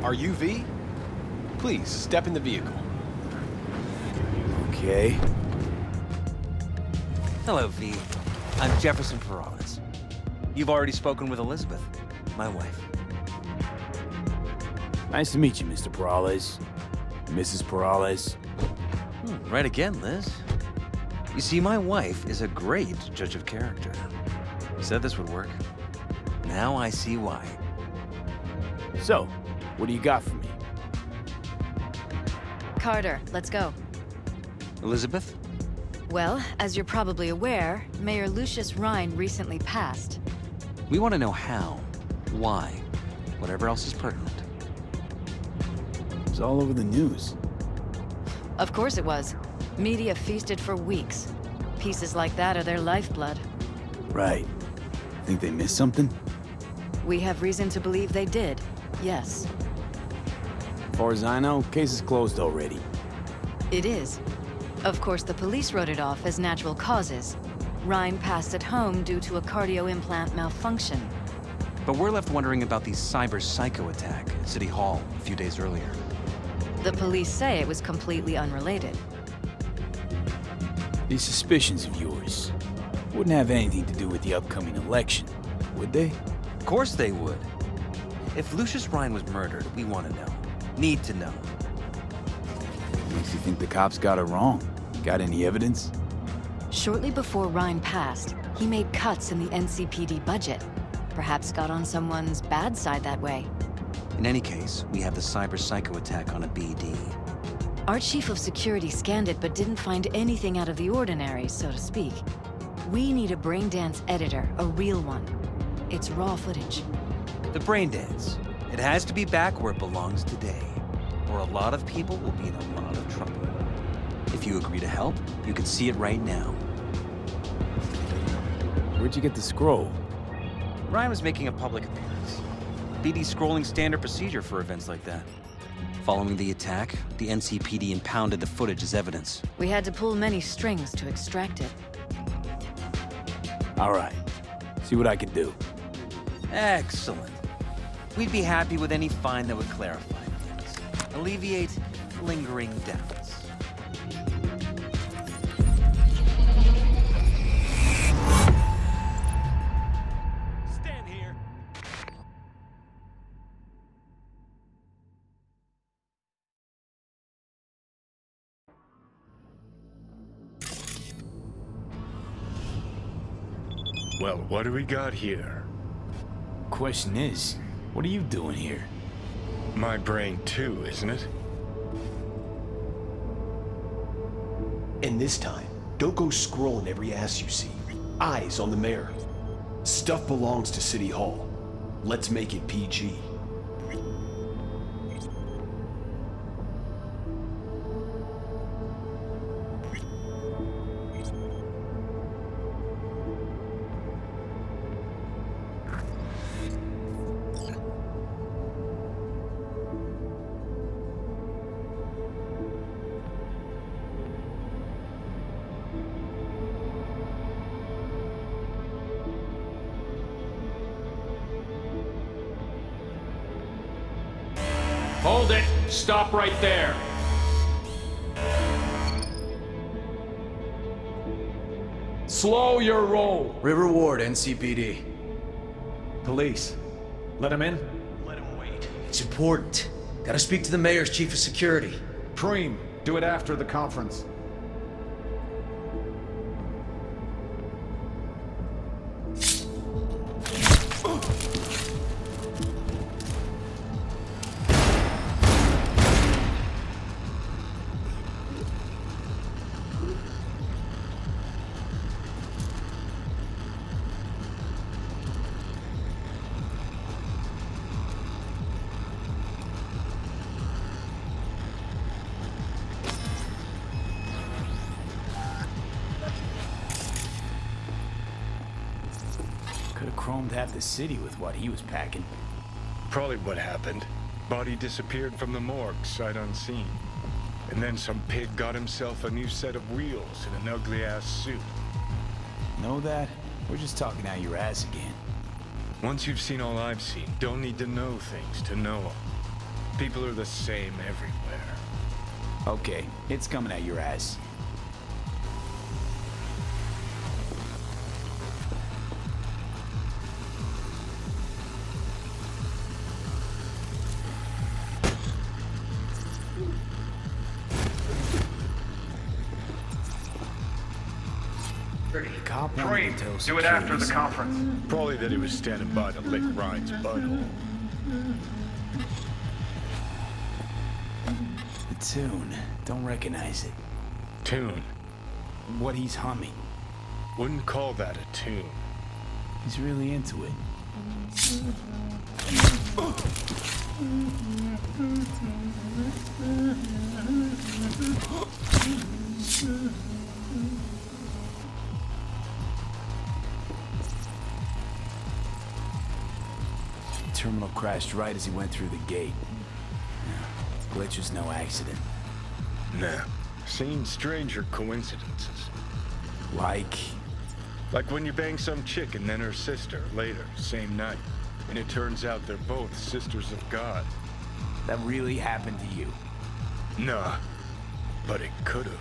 Are you V? Please, step in the vehicle. Okay. Hello, V. I'm Jefferson Perales. You've already spoken with Elizabeth, my wife. Nice to meet you, Mr. Perales. Mrs. Perales. Right again, Liz. You see, my wife is a great judge of character. Said this would work. Now I see why. So, what do you got for me? Carter, let's go. Elizabeth? Well, as you're probably aware, Mayor Lucius Rhine recently passed. We want to know how, why, whatever else is pertinent. It was all over the news. Of course it was. Media feasted for weeks. Pieces like that are their lifeblood. Right. Think they missed something? We have reason to believe they did, yes. As far as I know, case is closed already. It is. Of course, the police wrote it off as natural causes. Rhine passed at home due to a cardio implant malfunction. But we're left wondering about the cyber psycho attack at City Hall a few days earlier. The police say it was completely unrelated. These suspicions of yours wouldn't have anything to do with the upcoming election, would they? Of course they would. If Lucius Rhine was murdered, we want to know. Need to know. Makes you think the cops got it wrong. Got any evidence? Shortly before Rhine passed, he made cuts in the NCPD budget. Perhaps got on someone's bad side that way. In any case, we have the cyber psycho attack on a BD. Our chief of security scanned it but didn't find anything out of the ordinary, so to speak. We need a braindance editor, a real one. It's raw footage. The brain dance. It has to be back where it belongs today, or a lot of people will be in a lot of trouble. If you agree to help, you can see it right now. Where'd you get the scroll? Ryan was making a public appearance. BD scrolling standard procedure for events like that. Following the attack, the NCPD impounded the footage as evidence. We had to pull many strings to extract it. All right. See what I can do. Excellent. We'd be happy with any find that would clarify things, alleviate lingering doubts. Stand here. Well, what do we got here? Question is, what are you doing here? My brain too, isn't it? And this time, don't go scrolling every ass you see. Eyes on the mayor. Stuff belongs to City Hall. Let's make it PG. Hold it! Stop right there! Slow your roll! River Ward, NCPD. Police. Let him in? Let him wait. It's important. Gotta speak to the mayor's chief of security. Preem, do it after the conference. Could have chromed half the city with what he was packing. Probably what happened. Body disappeared from the morgue, sight unseen. And then some pig got himself a new set of wheels and an ugly-ass suit. Know that? We're just talking out your ass again. Once you've seen all I've seen, don't need to know things to know them. People are the same everywhere. Okay, it's coming at your ass. Cop wanted to tell Do it after the security conference. Probably that he was standing by to lick Ryan's butthole. the tune. Don't recognize it. Tune. What he's humming. Wouldn't call that a tune. He's really into it. The terminal crashed right as he went through the gate. Yeah, glitch was no accident. Nah. Seen stranger coincidences. Like... Like when you bang some chick and then her sister later, same night. And it turns out they're both sisters of God. that really happened to you. Nah. But it could've.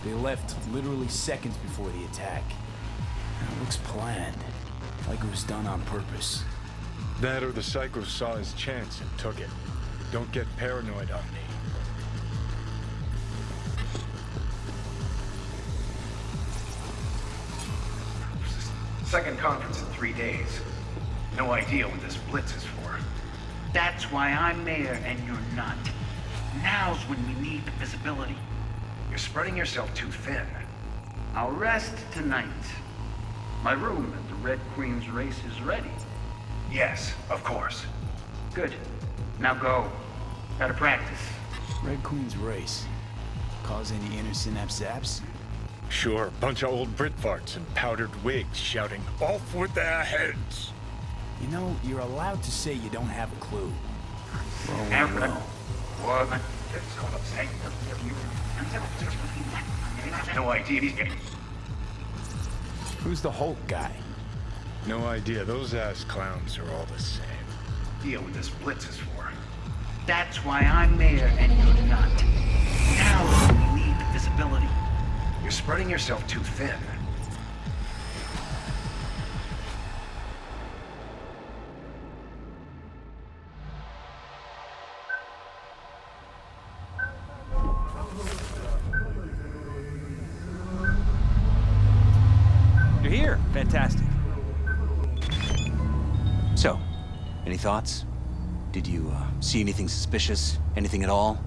They left literally seconds before the attack. It looks planned, like it was done on purpose. That or the psycho saw his chance and took it. Don't get paranoid on me. Second conference in 3 days. No idea what this blitz is for. That's why I'm mayor and you're not. Now's when we need the visibility. You're spreading yourself too thin. I'll rest tonight. My room at the Red Queen's race is ready. Yes, of course. Good. Now go. Gotta practice. Red Queen's race. Cause any inner synapse zaps? Sure, bunch of old Brit farts in powdered wigs shouting, "Off with their heads!" You know, you're allowed to say you don't have a clue. No idea he's getting. Who's the Hulk guy? No idea, those ass clowns are all the same. Deal with this blitz is for. That's why I'm mayor and you're not. Now's when we need the visibility. You're spreading yourself too thin. You're here. Fantastic. So, any thoughts? Did you see anything suspicious? Anything at all?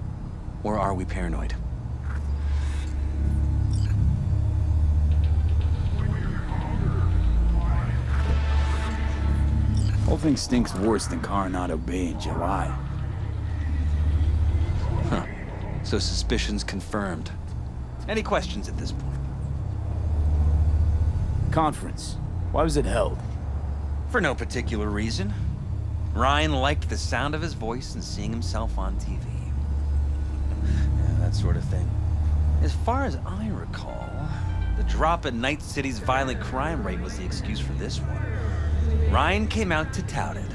Or are we paranoid? Whole thing stinks worse than Coronado Bay in July. Huh. So suspicions confirmed. Any questions at this point? Conference. Why was it held? For no particular reason. Ryan liked the sound of his voice and seeing himself on TV. Yeah, that sort of thing. As far as I recall, the drop in Night City's violent crime rate was the excuse for this one. Ryan came out to tout it.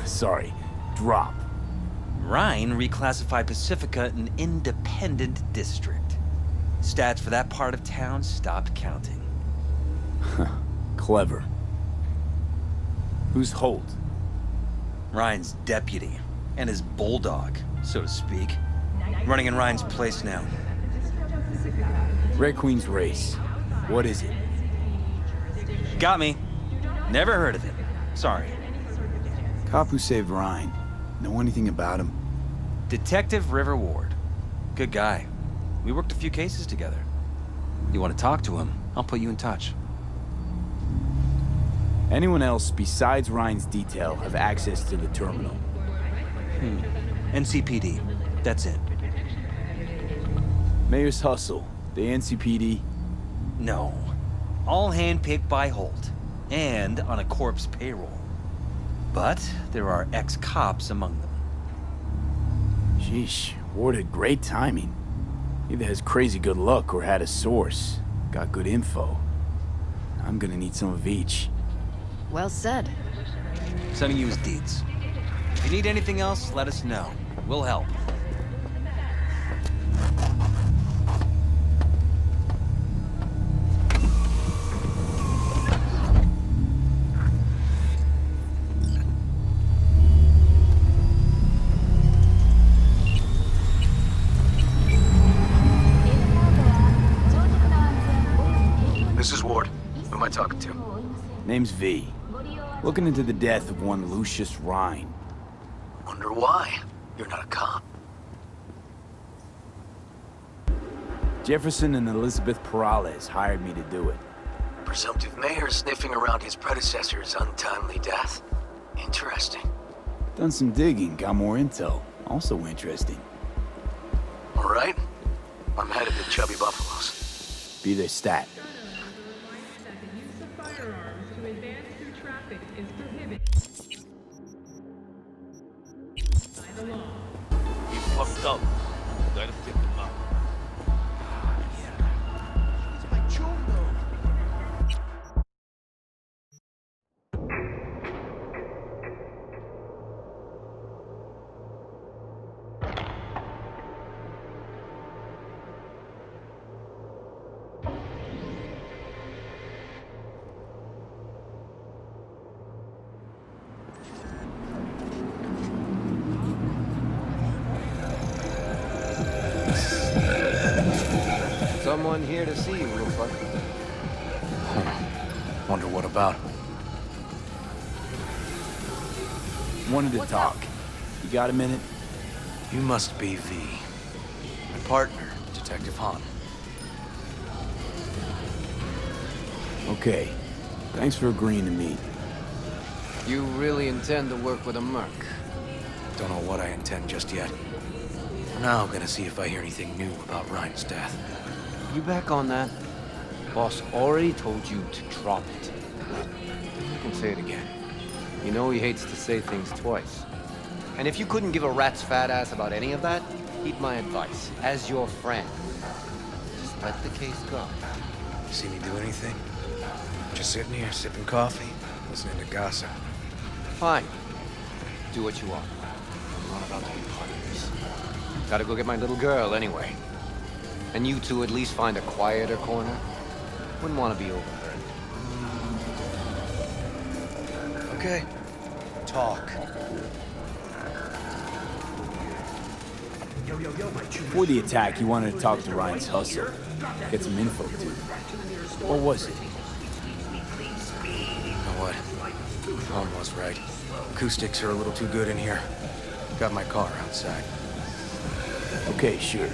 Sorry, drop. Ryan reclassified Pacifica an independent district. Stats for that part of town stopped counting. Clever. Who's Holt? Ryan's deputy, and his bulldog, so to speak. Running in Ryan's place now. Red Queen's race. What is it? Got me. Never heard of it. Sorry. Cop who saved Ryan. Know anything about him? Detective River Ward. Good guy. We worked a few cases together. You want to talk to him, I'll put you in touch. Anyone else besides Ryan's detail have access to the terminal? NCPD. That's it. Mayor's Hustle. The NCPD. No. All handpicked by Holt. And on a corpse payroll. But there are ex-cops among them. Sheesh, Ward had great timing. Either has crazy good luck or had a source. Got good info. I'm gonna need some of each. Well said. Sending you his deeds. If you need anything else, let us know. We'll help. This is Ward. Who am I talking to? Name's V. Looking into the death of one Lucius Rhine. Wonder why. You're not a cop. Jefferson and Elizabeth Perales hired me to do it. Presumptive mayor sniffing around his predecessor's untimely death. Interesting. Done some digging, got more intel. Also interesting. All right. I'm headed to Chubby Buffaloes. Be their stat. He fucked up. Gotta pick him up. Someone here to see you, looks like. Wonder what about? Wanted to talk. You got a minute? You must be V. My partner, Detective Han. Okay. Thanks for agreeing to meet. You really intend to work with a merc? Don't know what I intend just yet. For now, I'm gonna see if I hear anything new about Ryan's death. You back on that? Boss already told you to drop it. You can say it again. You know he hates to say things twice. And if you couldn't give a rat's fat ass about any of that, heed my advice. As your friend, just let the case go. See me do anything? Just sitting here, sipping coffee, listening to gossip. Fine. Do what you want. I'm not about to be part of this. Gotta go get my little girl anyway. And you two at least find a quieter corner. Wouldn't want to be overheard. Okay. Talk. Before the attack, he wanted to talk to Ryan's Hustle. Get some info, too. What was it? You know what? Han was right. Acoustics are a little too good in here. Got my car outside. Okay, sure.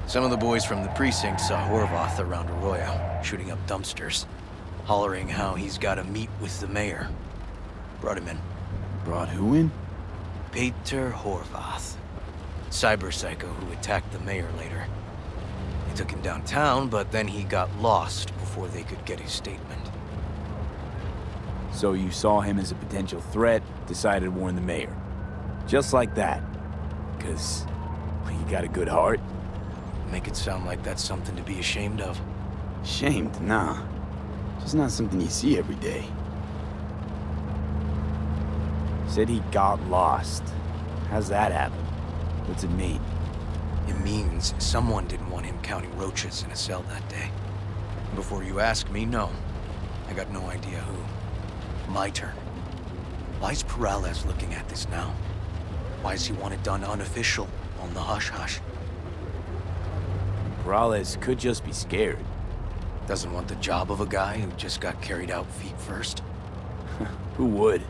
Some of the boys from the precinct saw Horvath around Arroyo, shooting up dumpsters, hollering how he's got to meet with the mayor. Brought him in. Brought who in? Peter Horvath. Cyber psycho who attacked the mayor later. They took him downtown, but then he got lost before they could get his statement. So you saw him as a potential threat, decided to warn the mayor. Just like that. 'Cause you got a good heart. Make it sound like that's something to be ashamed of. Shamed? Nah. Just not something you see every day. Said he got lost. How's that happen? What's it mean? It means someone didn't want him counting roaches in a cell that day. Before you ask me, no. I got no idea who. My turn. Why's Perales looking at this now? Why does he want it done unofficial, on the hush-hush? Perales could just be scared. Doesn't want the job of a guy who just got carried out feet first. Who would?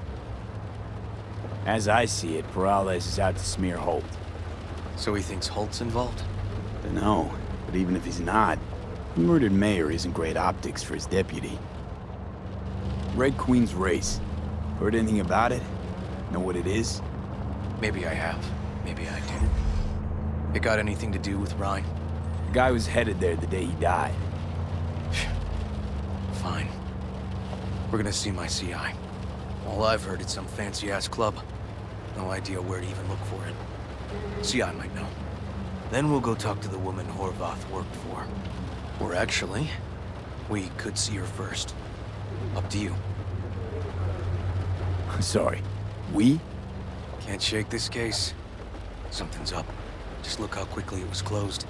As I see it, Perales is out to smear Holt. So he thinks Holt's involved? No, but even if he's not, the murdered mayor isn't great optics for his deputy. Red Queen's race. Heard anything about it? Know what it is? Maybe I have. Maybe I do. It got anything to do with Ryan? The guy was headed there the day he died. Fine. We're gonna see my CI. All I've heard is some fancy-ass club. No idea where to even look for it. CI might know. Then we'll go talk to the woman Horvath worked for. Or actually, we could see her first. Up to you. Sorry. We? Can't shake this case. Something's up. Just look how quickly it was closed.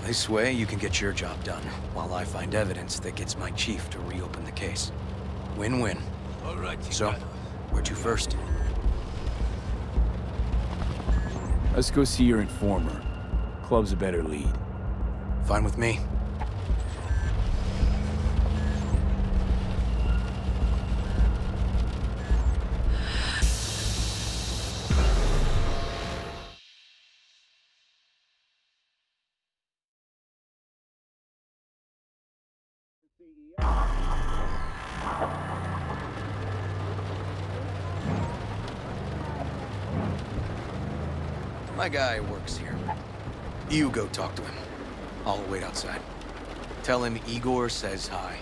This way, you can get your job done, while I find evidence that gets my chief to reopen the case. Win-win. All right, So, where to first? Let's go see your informer. Club's a better lead. Fine with me. My guy works here. You go talk to him. I'll wait outside. Tell him Igor says hi.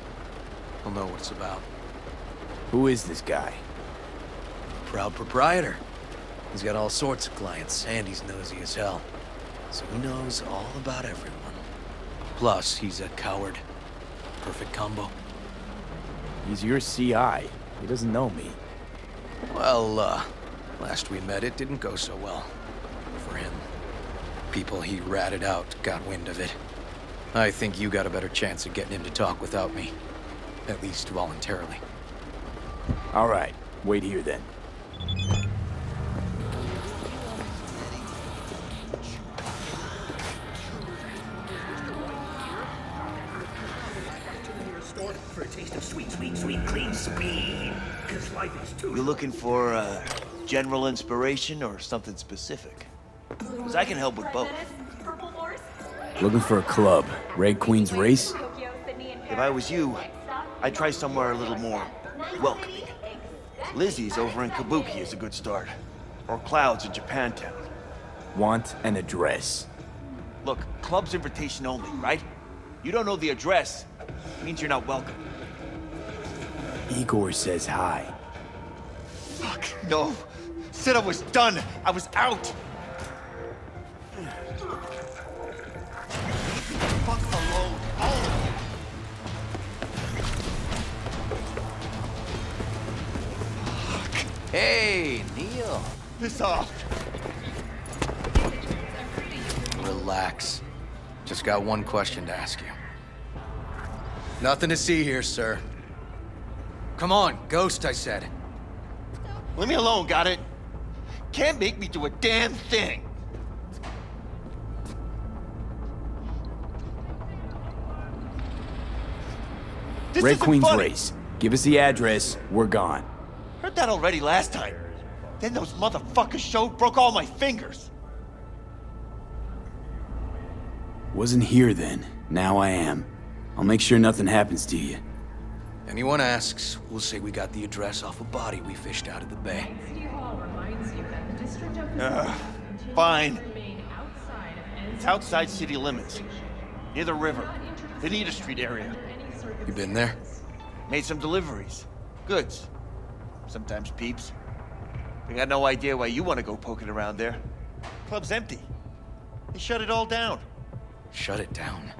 He'll know what it's about. Who is this guy? Proud proprietor. He's got all sorts of clients, and he's nosy as hell. So he knows all about everyone. Plus, he's a coward. Perfect combo. He's your CI. He doesn't know me. Well, last we met, it didn't go so well. For him. People he ratted out got wind of it. I think you got a better chance of getting him to talk without me. At least voluntarily. All right. Wait here then. For a taste of sweet, sweet, sweet, clean speed. Because life is too... You looking for general inspiration or something specific? Because I can help with both. Looking for a club. Red Queen's race? If I was you, I'd try somewhere a little more welcoming. Lizzie's over in Kabuki is a good start. Or Clouds in Japantown. Want an address. Look, club's invitation only, right? You don't know the address. It means you're not welcome. Igor says hi. Fuck, no. Said I was done. I was out. Fuck alone, all of you. Fuck. Hey, Neil. Piss off. Relax. Just got one question to ask you. Nothing to see here, sir. Come on, Ghost, I said. Leave me alone, got it? Can't make me do a damn thing. This Red isn't Queen's funny. race. Give us the address. We're gone. Heard that already last time. Then those motherfuckers showed, broke all my fingers. Wasn't here then. Now I am. I'll make sure nothing happens to you. Anyone asks, we'll say we got the address off a body we fished out of the bay. Fine. It's outside city limits. Near the river. Benita Street area. You been there? Made some deliveries. Goods. Sometimes peeps. I got no idea why you want to go poking around there. Club's empty. They shut it all down. Shut it down.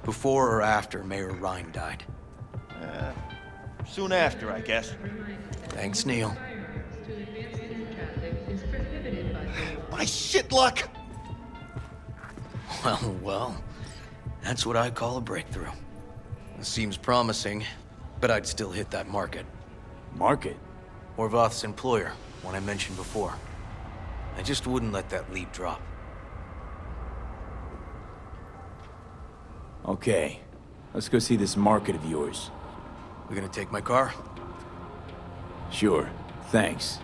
Before or after Mayor Ryan died? Soon after, I guess. Thanks, Neil. My shit luck! Well, that's what I call a breakthrough. It seems promising, but I'd still hit that market. Market? Horvath's employer, one I mentioned before. I just wouldn't let that lead drop. Okay, let's go see this market of yours. We gonna take my car? Sure, thanks.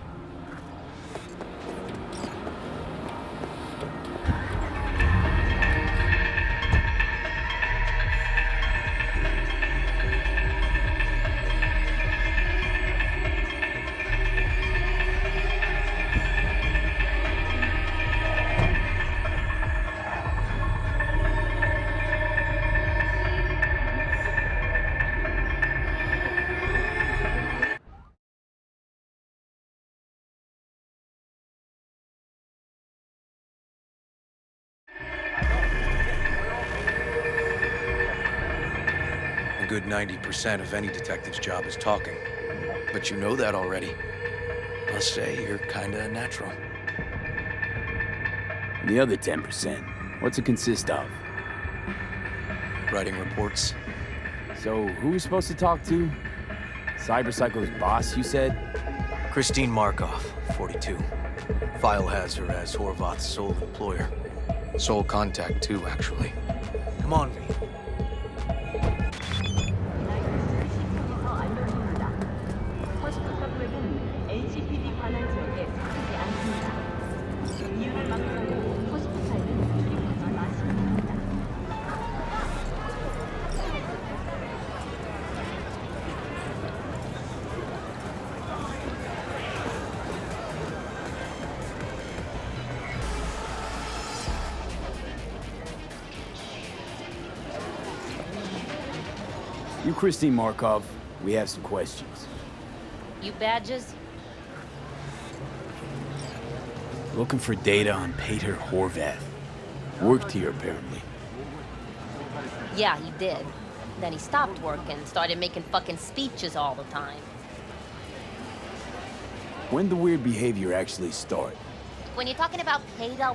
A good 90% of any detective's job is talking. But you know that already. Must say, you're kinda natural. And the other 10%, what's it consist of? Writing reports. So, who we supposed to talk to? Cyberpsycho's boss, you said? Christine Markov, 42. File has her as Horvath's sole employer. Sole contact, too, actually. Come on, V. You Christine Markov, we have some questions. You badges? Looking for data on Peter Horvath. Worked here, apparently. Yeah, he did. Then he stopped working, started making fucking speeches all the time. When the weird behavior actually start? When you're talking about Peter,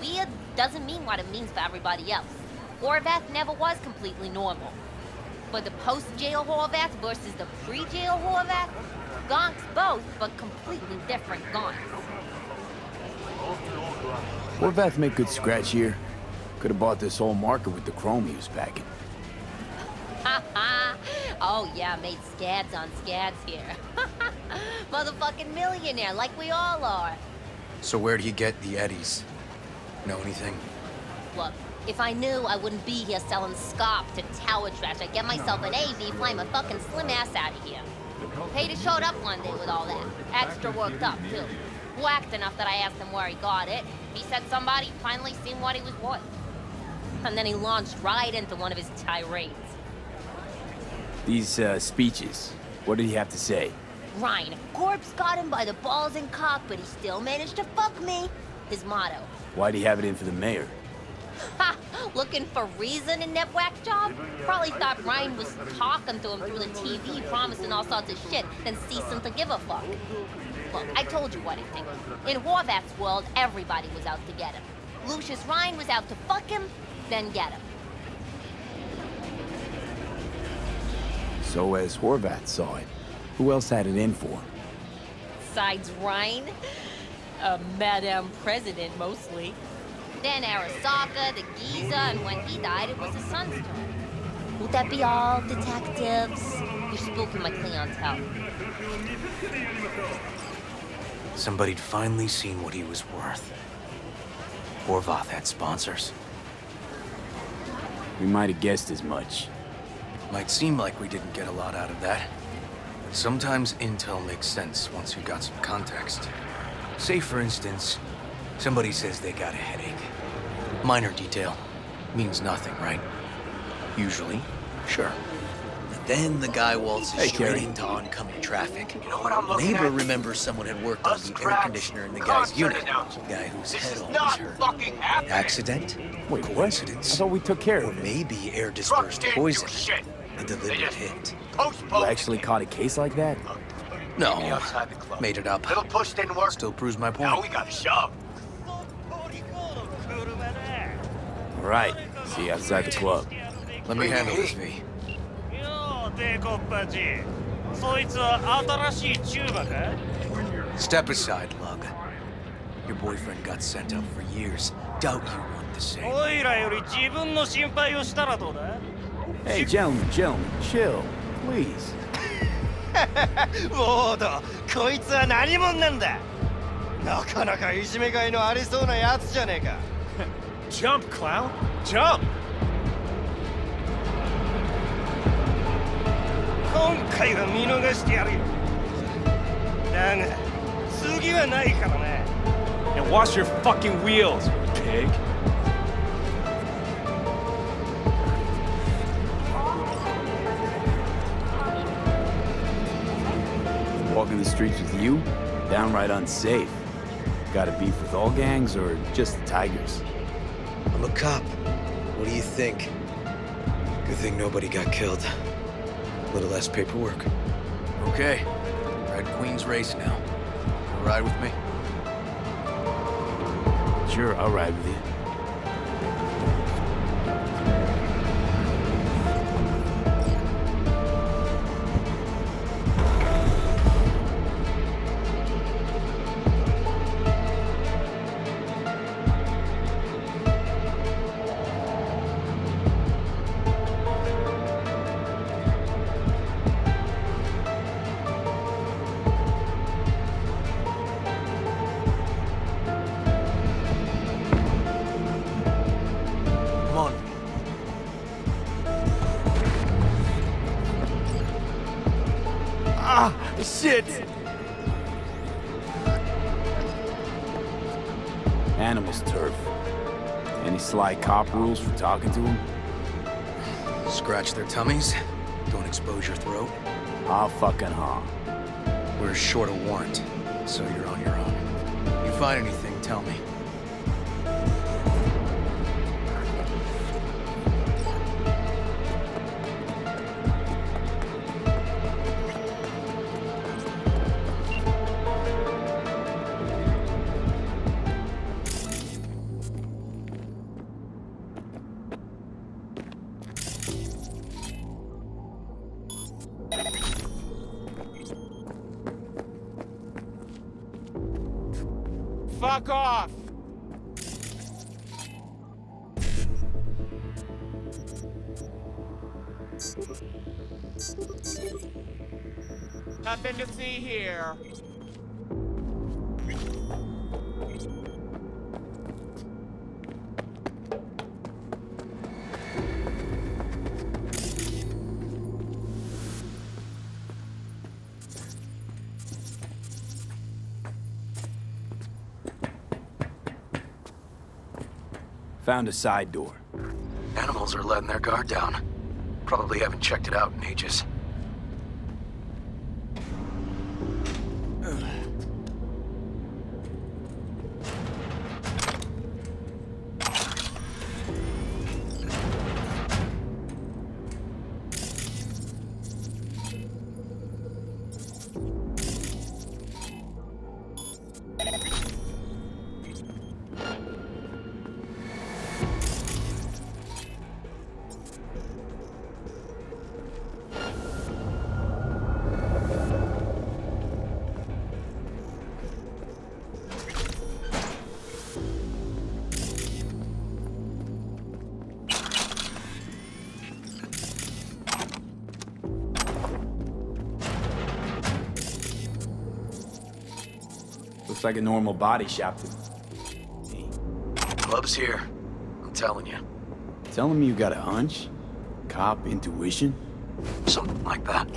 weird doesn't mean what it means for everybody else. Horvath never was completely normal. But the post-jail Horvath versus the pre-jail Horvath, gonks both, but completely different gonks. Horvath make good scratch here. Could have bought this whole market with the chrome he was packing. Oh yeah, made scads on scads here. Motherfucking millionaire, like we all are. So where'd he get the eddies? Know anything? Look, if I knew, I wouldn't be here selling scop to tower trash. I'd get myself an AV, fly my fucking slim ass out of here. Peter showed up one day with all that. Extra worked up, too. Whacked enough that I asked him where he got it. He said somebody finally seen what he was worth. And then he launched right into one of his tirades. These, speeches, what did he have to say? Ryan, corpse got him by the balls and cock, but he still managed to fuck me. His motto. Why'd he have it in for the mayor? Ha! Looking for reason in that whack job? Probably thought Ryan was talking to him through the TV, promising all sorts of shit, then ceasing to give a fuck. Look, I told you what I think. In Horvath's world, everybody was out to get him. Lucius Ryan was out to fuck him, then get him. So as Horvath saw it, who else had it in for him? Besides Ryan? Madame President, mostly. Then Arasaka, the Giza, and when he died, it was his son's turn. Would that be all, detectives? You're spooking my clientele. Somebody'd finally seen what he was worth. Horvath had sponsors. We might have guessed as much. Might seem like we didn't get a lot out of that. But sometimes intel makes sense once you've got some context. Say, for instance, somebody says they got a headache. Minor detail. Means nothing, right? Usually, sure. But then the guy waltzes straight into oncoming traffic. You know what I'm looking Neighbor at? remembers someone had worked on Us the air conditioner in the guy's unit. announcement. The guy whose This head is always not hurt. fucking happening. Accident? Wait, what? I Coincidence? thought we took care Or of it. maybe air Truck dispersed didn't do poison. shit. A deliberate hit. Postpone. You actually caught a case like that? No, Meet me outside the club. made it up. Little push didn't work. Still proves my Now point. we got a shove. All right, see you outside the club. Let me handle this, V. よう帝国パチそいつは新しいチューバか Step aside, Lug. You're your boyfriend got sent out for years. Doubt you want the same. おいらより自分の心配をしたらどうだ Hey, gentlemen, chill, please. ウォード、こいつは何者なんだ。なかなかいじめがいのありそうなやつじゃねえか。Jump, clown! Jump! 今回は見逃してやるよ。だが、次はないからな。And wash your fucking wheels, pig! Walking the streets with you? Downright unsafe. Got a beef with all gangs or just the Tigers? I'm a cop. What do you think? Good thing nobody got killed. A little less paperwork. Okay. Red Queen's race now. You ride with me? Sure, I'll ride with you. Come on. Ah, shit! Animals turf. Any sly cop rules for talking to them? Scratch their tummies. Don't expose your throat. Ah, fucking huh. We're short a warrant, so you're on your own. You find anything, tell me. Fuck off! Nothing to see here. Found a side door. Animals are letting their guard down. Probably haven't checked it out in ages. Looks like a normal body shop to... Hey, Club's here. I'm telling you. telling me you got a hunch? Cop intuition? Something like that.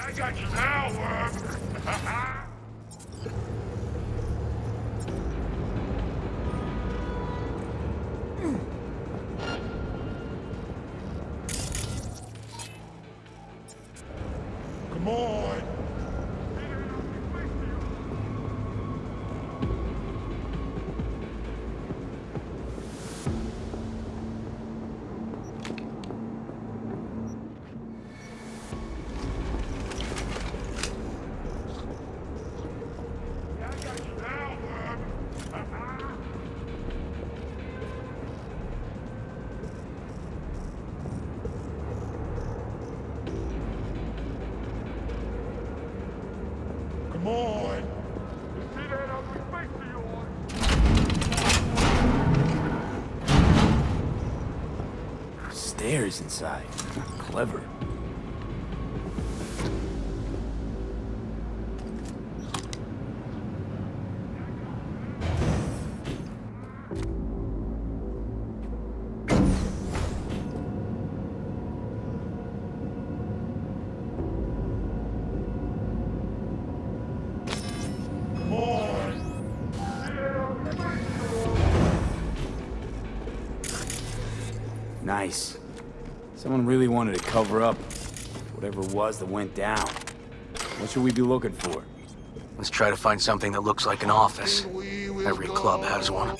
I got you now, worm! Come on! Come on! You see that ugly face of yours? Stairs inside. Clever. Nice. Someone really wanted to cover up whatever it was that went down. What should we be looking for? Let's try to find something that looks like an office. Every club has one.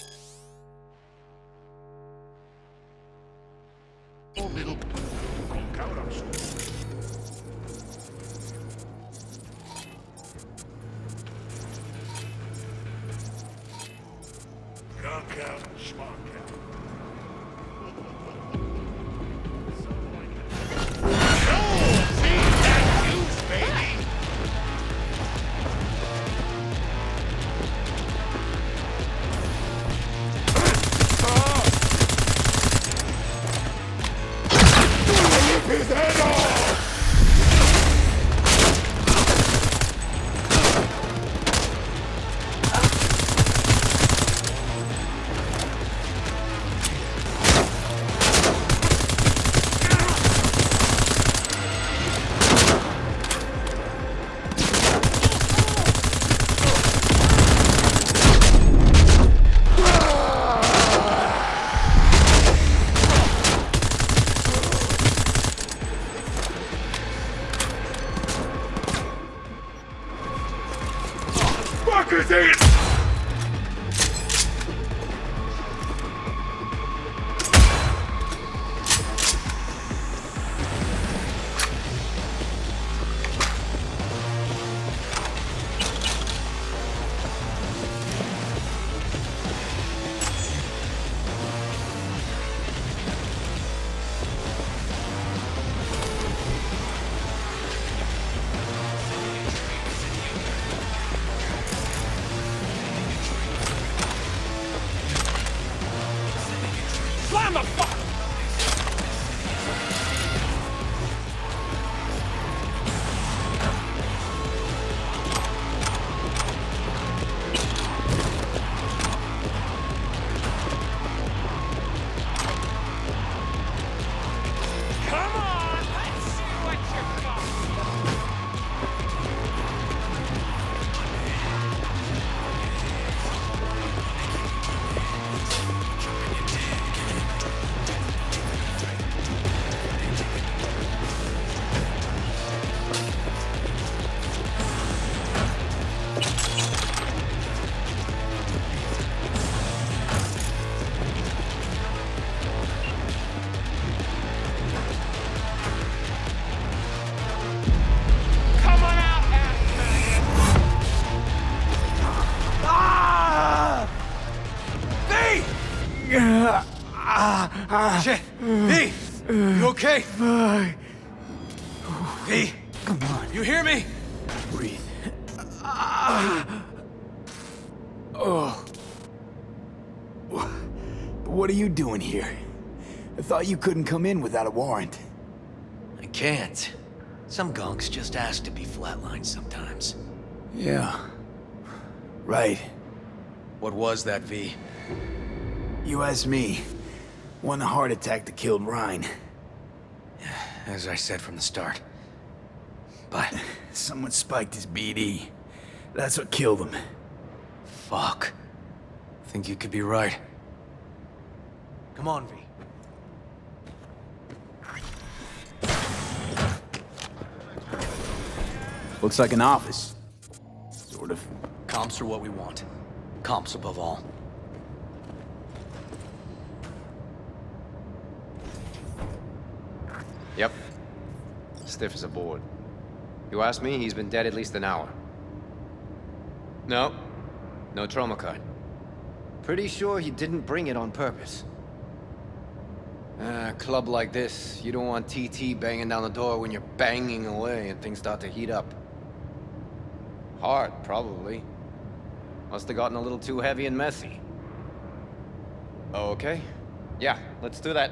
Shit! V! You okay? V! Come on. You hear me? Breathe. Oh. What are you doing here? I thought you couldn't come in without a warrant. I can't. Some gunks just ask to be flatlined sometimes. Yeah. Right. What was that, V? You asked me. One heart attack that killed Ryan. As I said from the start. But... Someone spiked his BD. That's what killed him. Fuck. Think you could be right. Come on, V. Looks like an office. Sort of. Comps are what we want. Comps above all. Yep. Stiff as a board. You ask me, he's been dead at least an hour. No. No trauma card. Pretty sure he didn't bring it on purpose. A club like this, you don't want TT banging down the door when you're banging away and things start to heat up. Hard, probably. Must have gotten a little too heavy and messy. Okay. Yeah, let's do that.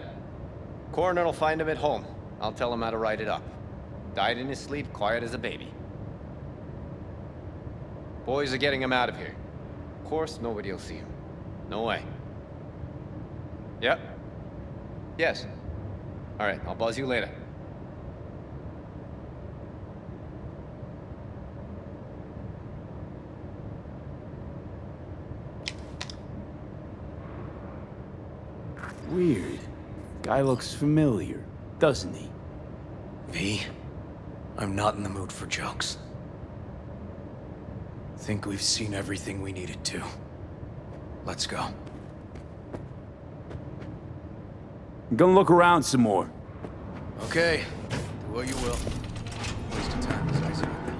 Coroner will find him at home. I'll tell him how to write it up. Died in his sleep, quiet as a baby. Boys are getting him out of here. Of course, nobody will see him. No way. Yep. Yes. All right, I'll buzz you later. Weird. Guy looks familiar, doesn't he? V, I'm not in the mood for jokes. Think we've seen everything we needed to. Let's go. I'm gonna look around some more. Okay, do what you will. Waste of time is icing it now.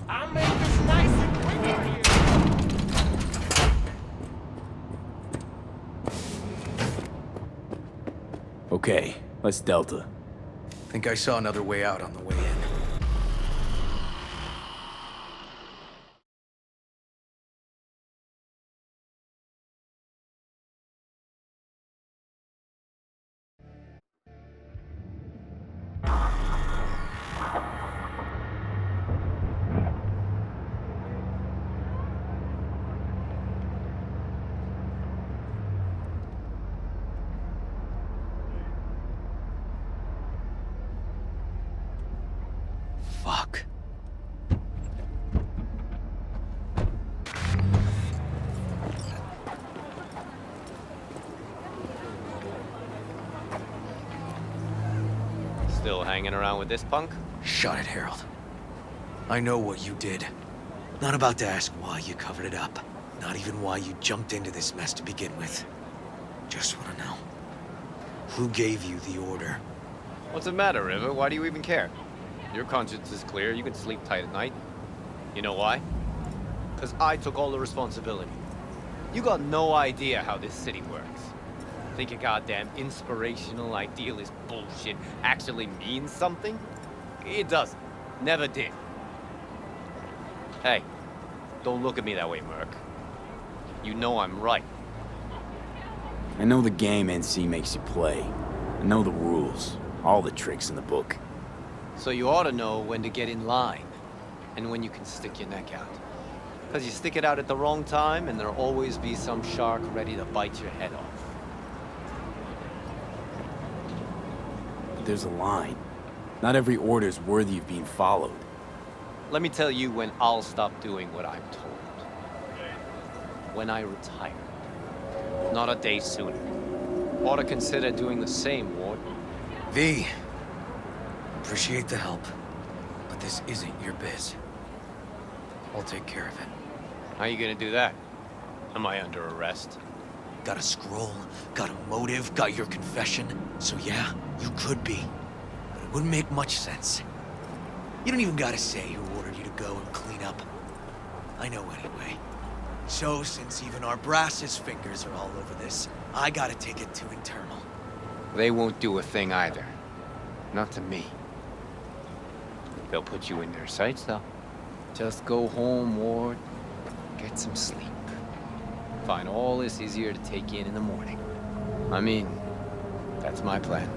I'll make this nice and quick for you. Okay, let's Delta. Think I saw another way out on the way in. Fuck. Still hanging around with this punk? Shut it, Harold. I know what you did. Not about to ask why you covered it up. Not even why you jumped into this mess to begin with. Just want to know. Who gave you the order? What's the matter, River? Why do you even care? Your conscience is clear. You can sleep tight at night. You know why? Because I took all the responsibility. You got no idea how this city works. Think your goddamn inspirational idealist bullshit actually means something? It doesn't. Never did. Hey, don't look at me that way, Merc. You know I'm right. I know the game NC makes you play. I know the rules. All the tricks in the book. So you ought to know when to get in line, and when you can stick your neck out. Because you stick it out at the wrong time, and there'll always be some shark ready to bite your head off. But there's a line. Not every order's worthy of being followed. Let me tell you when I'll stop doing what I'm told. When I retire. Not a day sooner. Ought to consider doing the same, Ward. V, appreciate the help, but this isn't your biz. I'll take care of it. How you gonna do that? Am I under arrest? Got a scroll, got a motive, got your confession. So yeah, you could be. But it wouldn't make much sense. You don't even gotta say who ordered you to go and clean up. I know anyway. So, since even our brass's fingers are all over this, I gotta take it to internal. They won't do a thing either. Not to me. They'll put you in their sights, though. Just go home, Ward. Get some sleep. Find all this easier to take in the morning. I mean, that's my plan.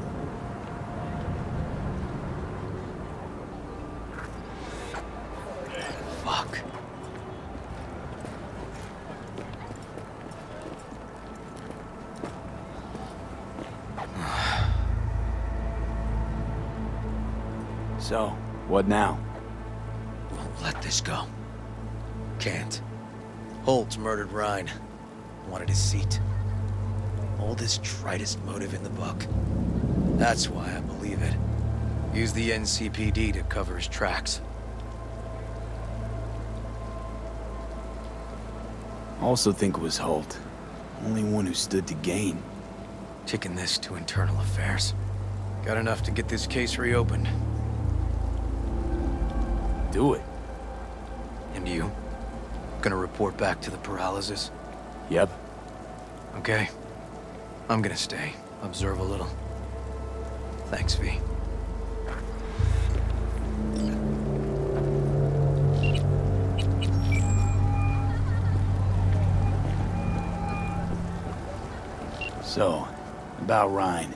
Fuck. So, what now? Won't let this go. Can't. Holt's murdered Ryan. Wanted his seat. Oldest, tritest motive in the book. That's why I believe it. Use the NCPD to cover his tracks. Also think it was Holt. Only one who stood to gain. Kicking this to internal affairs. Got enough to get this case reopened. Do it. And you? Gonna report back to the paralysis? Yep. Okay. I'm gonna stay. Observe a little. Thanks, V. So, about Ryan.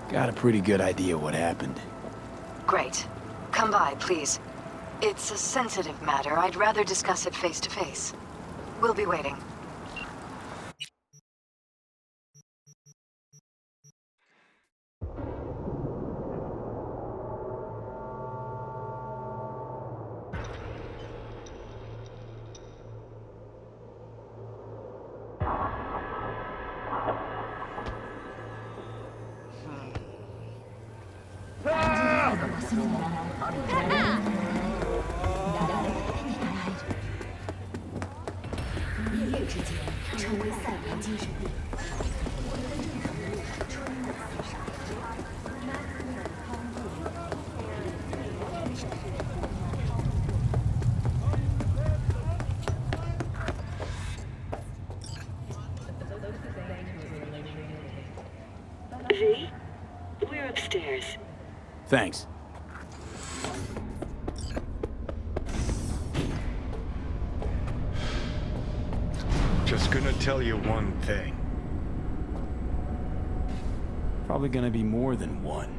Got a pretty good idea what happened. Great. Come by, please. It's a sensitive matter. I'd rather discuss it face to face. We'll be waiting. V? We're upstairs. Thanks. Just gonna tell you one thing. Probably gonna be more than one.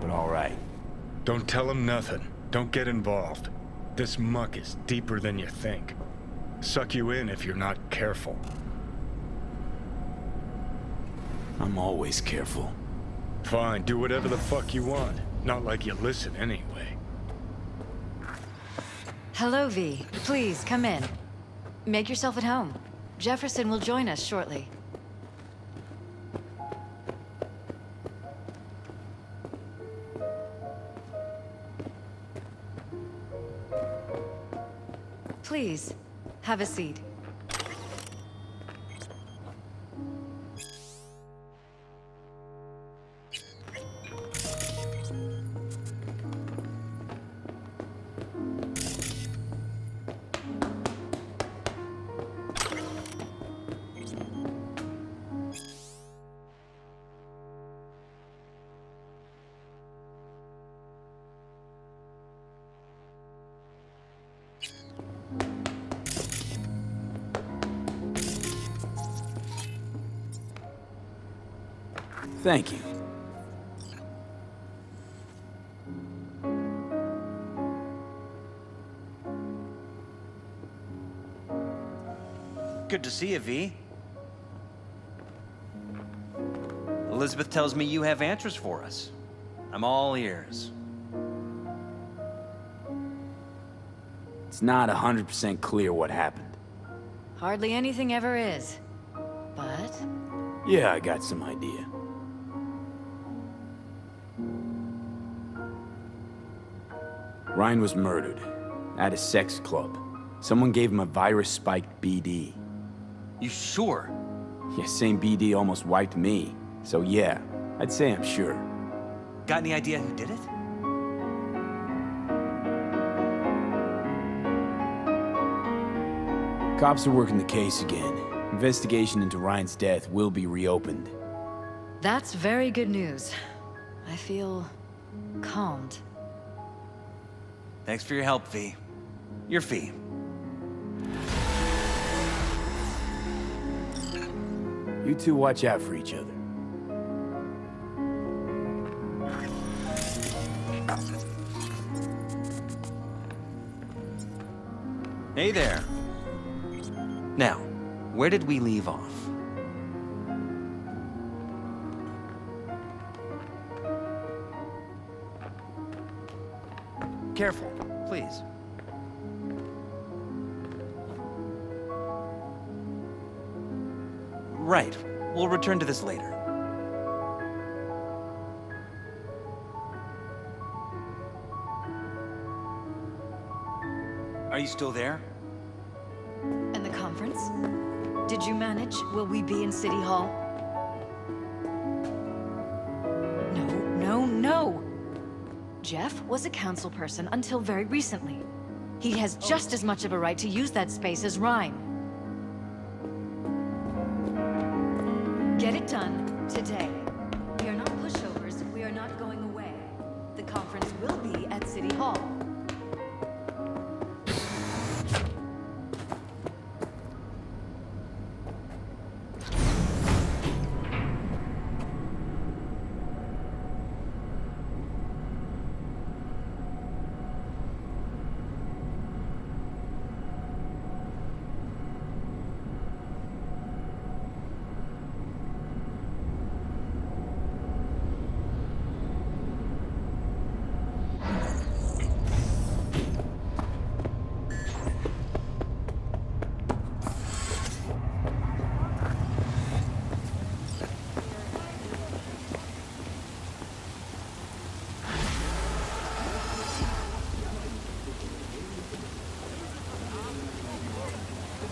But alright. Don't tell him nothing. Don't get involved. This muck is deeper than you think. Suck you in if you're not careful. I'm always careful. Fine, do whatever the fuck you want. Not like you listen anyway. Hello, V. Please, come in. Make yourself at home. Jefferson will join us shortly. Please, have a seat. Thank you. Good to see you, V. Elizabeth tells me you have answers for us. I'm all ears. It's not 100% clear what happened. Hardly anything ever is. But... yeah, I got some idea. Ryan was murdered at a sex club. Someone gave him a virus-spiked BD. You sure? Yeah, same BD almost wiped me. So yeah, I'd say I'm sure. Got any idea who did it? Cops are working the case again. Investigation into Ryan's death will be reopened. That's very good news. I feel calmed. Thanks for your help, V. Your fee. You two watch out for each other. Hey there. Now, where did we leave off? Careful, please. Right. We'll return to this later. Are you still there? And the conference? Did you manage? Will we be in City Hall? No. Jeff was a council person until very recently. He has just as much of a right to use that space as Ryan. Get it done today.